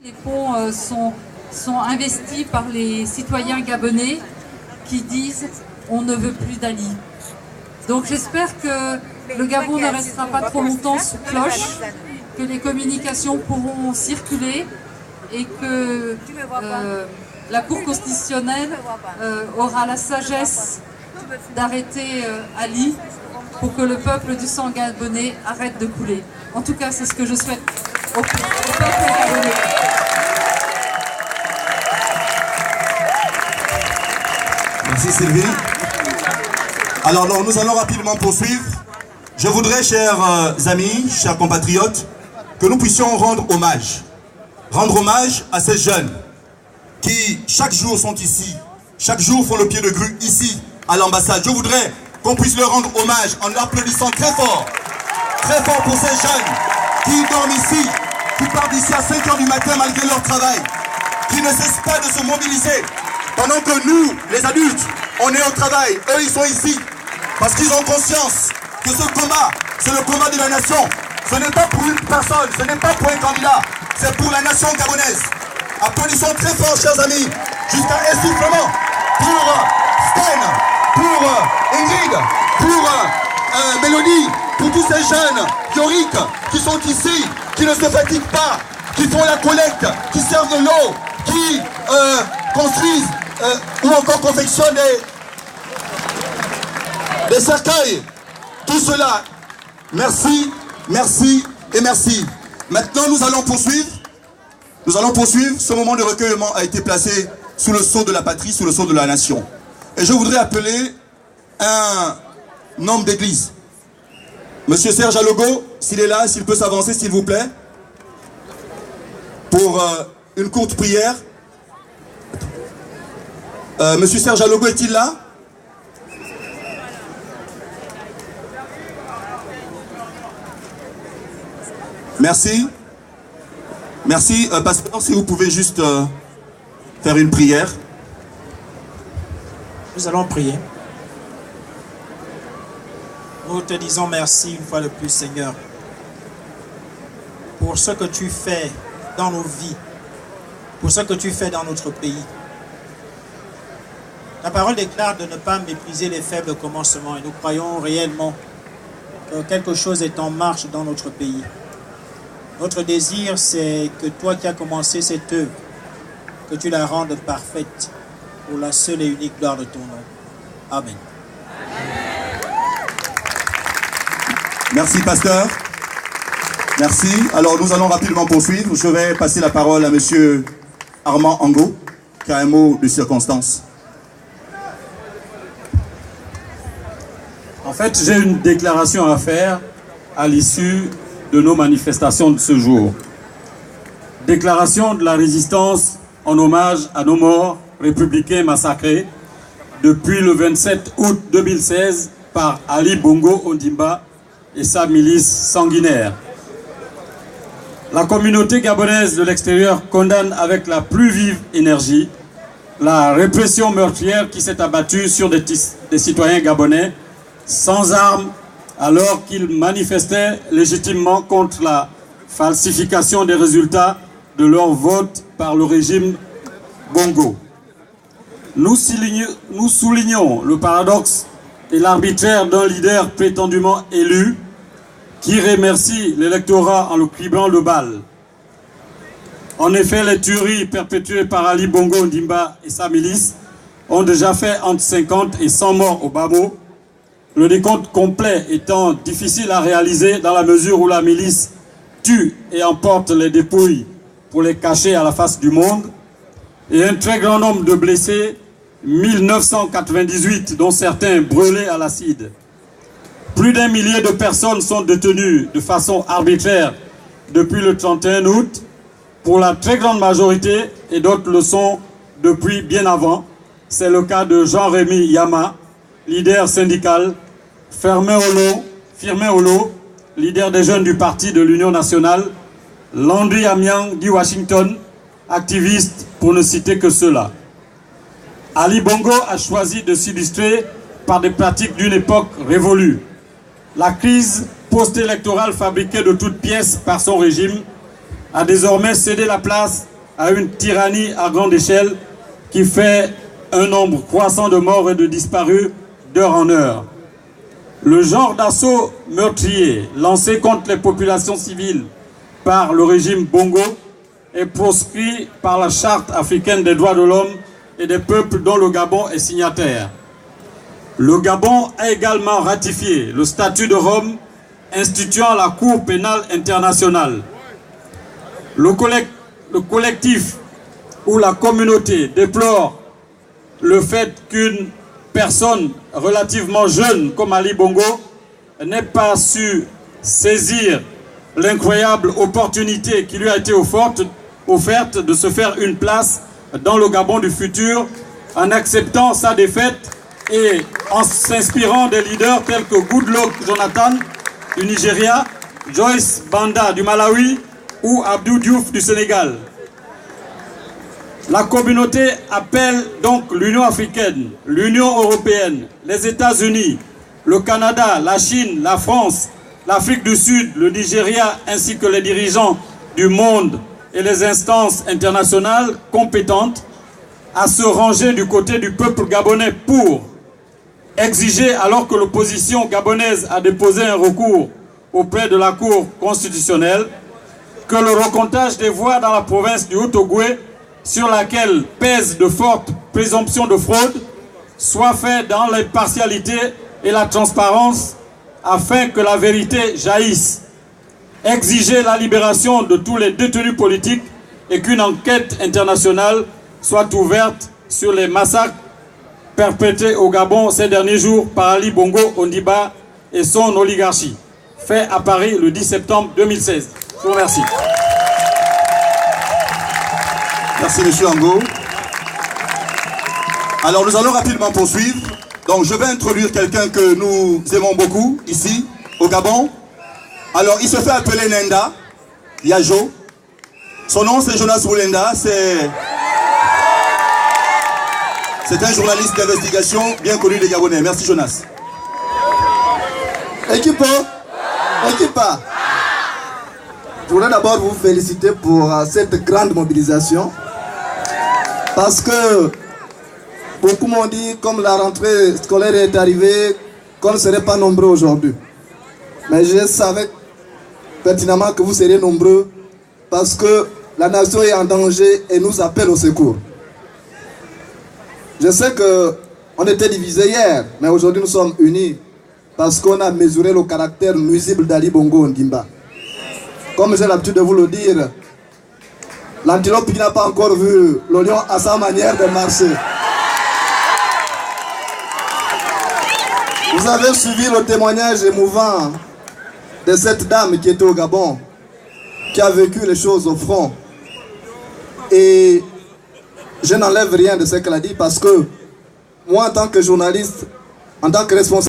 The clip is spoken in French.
Les fonds sont investis par les citoyens gabonais qui disent on ne veut plus d'Ali. Donc j'espère que le Gabon ne restera pas trop longtemps sous cloche, que les communications pourront circuler et que la Cour constitutionnelle aura la sagesse d'arrêter Ali pour que le peuple du sang gabonais arrête de couler. En tout cas, c'est ce que je souhaite au peuple gabonais. Merci Sylvie. Alors nous allons rapidement poursuivre. Je voudrais, chers amis, chers compatriotes, que nous puissions rendre hommage. Rendre hommage à ces jeunes qui, chaque jour, sont ici. Chaque jour, font le pied de grue ici, à l'ambassade. Je voudrais qu'on puisse leur rendre hommage en applaudissant très fort pour ces jeunes qui dorment ici, qui partent ici à 5 h du matin malgré leur travail, qui ne cessent pas de se mobiliser. Pendant que nous, les adultes, on est au travail, eux ils sont ici, parce qu'ils ont conscience que ce combat, c'est le combat de la nation. Ce n'est pas pour une personne, ce n'est pas pour un candidat, c'est pour la nation gabonaise. Applaudissons très fort, chers amis, jusqu'à essoufflement, pour Sten, pour Ingrid, pour Mélodie, pour tous ces jeunes, Yorick, qui sont ici, qui ne se fatiguent pas, qui font la collecte, qui servent de l'eau, qui construisent ou encore confectionnent des cercueils. Tout cela, merci, merci et merci. Maintenant, nous allons poursuivre. Ce moment de recueillement a été placé sous le sceau de la patrie, sous le sceau de la nation. Et je voudrais appeler un homme d'église. Monsieur Serge Alogo, s'il est là, s'il peut s'avancer, s'il vous plaît, pour une courte prière. Monsieur Serge Alogo est-il là? Merci. Merci. Pasteur, si vous pouvez juste faire une prière. Nous allons prier. Nous te disons merci une fois de plus, Seigneur, pour ce que tu fais dans nos vies, pour ce que tu fais dans notre pays. La parole déclare de ne pas mépriser les faibles commencements et nous croyons réellement que quelque chose est en marche dans notre pays. Notre désir, c'est que toi qui as commencé cette œuvre, que tu la rendes parfaite pour la seule et unique gloire de ton nom. Amen. Merci, pasteur. Merci. Alors, nous allons rapidement poursuivre. Je vais passer la parole à monsieur Armand Ango, qui a un mot de circonstance. En fait, j'ai une déclaration à faire à l'issue de nos manifestations de ce jour. Déclaration de la résistance en hommage à nos morts républicains massacrés depuis le 27 août 2016 par Ali Bongo Ondimba et sa milice sanguinaire. La communauté gabonaise de l'extérieur condamne avec la plus vive énergie la répression meurtrière qui s'est abattue sur des citoyens gabonais sans armes alors qu'ils manifestaient légitimement contre la falsification des résultats de leur vote par le régime Bongo. Nous soulignons le paradoxe et l'arbitraire d'un leader prétendument élu qui remercie l'électorat en le criblant de balles. En effet, les tueries perpétuées par Ali Bongo Ondimba et sa milice ont déjà fait entre 50 et 100 morts au bas-mot, le décompte complet étant difficile à réaliser dans la mesure où la milice tue et emporte les dépouilles pour les cacher à la face du monde, et un très grand nombre de blessés, 1998, dont certains brûlés à l'acide. Plus d'1 millier de personnes sont détenues de façon arbitraire depuis le 31 août, pour la très grande majorité, et d'autres le sont depuis bien avant. C'est le cas de Jean-Rémy Yama, leader syndical, Firmin Olo, leader des jeunes du parti de l'Union nationale, Landry Amiang dit Washington, activiste pour ne citer que ceux-là. Ali Bongo a choisi de s'illustrer par des pratiques d'une époque révolue. La crise post-électorale fabriquée de toutes pièces par son régime a désormais cédé la place à une tyrannie à grande échelle qui fait un nombre croissant de morts et de disparus d'heure en heure. Le genre d'assaut meurtrier lancé contre les populations civiles par le régime Bongo est proscrit par la Charte africaine des droits de l'homme et des peuples dont le Gabon est signataire. Le Gabon a également ratifié le statut de Rome instituant la Cour pénale internationale. Le collectif ou la communauté déplore le fait qu'une personne relativement jeune comme Ali Bongo n'ait pas su saisir l'incroyable opportunité qui lui a été offerte de se faire une place dans le Gabon du futur en acceptant sa défaite et en s'inspirant des leaders tels que Goodluck Jonathan du Nigeria, Joyce Banda du Malawi ou Abdou Diouf du Sénégal. La communauté appelle donc l'Union africaine, l'Union européenne, les États-Unis, le Canada, la Chine, la France, l'Afrique du Sud, le Nigeria ainsi que les dirigeants du monde et les instances internationales compétentes à se ranger du côté du peuple gabonais pour exiger, alors que l'opposition gabonaise a déposé un recours auprès de la Cour constitutionnelle, que le recomptage des voix dans la province du Haut-Ogooué, sur laquelle pèse de fortes présomptions de fraude, soit fait dans l'impartialité et la transparence afin que la vérité jaillisse. Exiger la libération de tous les détenus politiques et qu'une enquête internationale soit ouverte sur les massacres perpétrés au Gabon ces derniers jours par Ali Bongo Ondimba et son oligarchie. Fait à Paris le 10 septembre 2016. Je vous remercie. Merci, M. Ango. Alors, nous allons rapidement poursuivre. Donc, je vais introduire quelqu'un que nous aimons beaucoup, ici, au Gabon. Alors, il se fait appeler Nenda Yajo. Son nom, c'est Jonas Boulenda. C'est un journaliste d'investigation bien connu des Gabonais. Merci, Jonas. Équipe. Je voudrais d'abord vous féliciter pour cette grande mobilisation. Parce que beaucoup m'ont dit, comme la rentrée scolaire est arrivée, qu'on ne serait pas nombreux aujourd'hui. Mais je savais pertinemment que vous seriez nombreux parce que la nation est en danger et nous appelle au secours. Je sais qu'on était divisés hier, mais aujourd'hui nous sommes unis parce qu'on a mesuré le caractère nuisible d'Ali Bongo Ondimba. Comme j'ai l'habitude de vous le dire, l'antilope qui n'a pas encore vu le lion à sa manière de marcher. Vous avez suivi le témoignage émouvant de cette dame qui était au Gabon, qui a vécu les choses au front. Et je n'enlève rien de ce qu'elle a dit parce que moi, en tant que journaliste, en tant que responsable,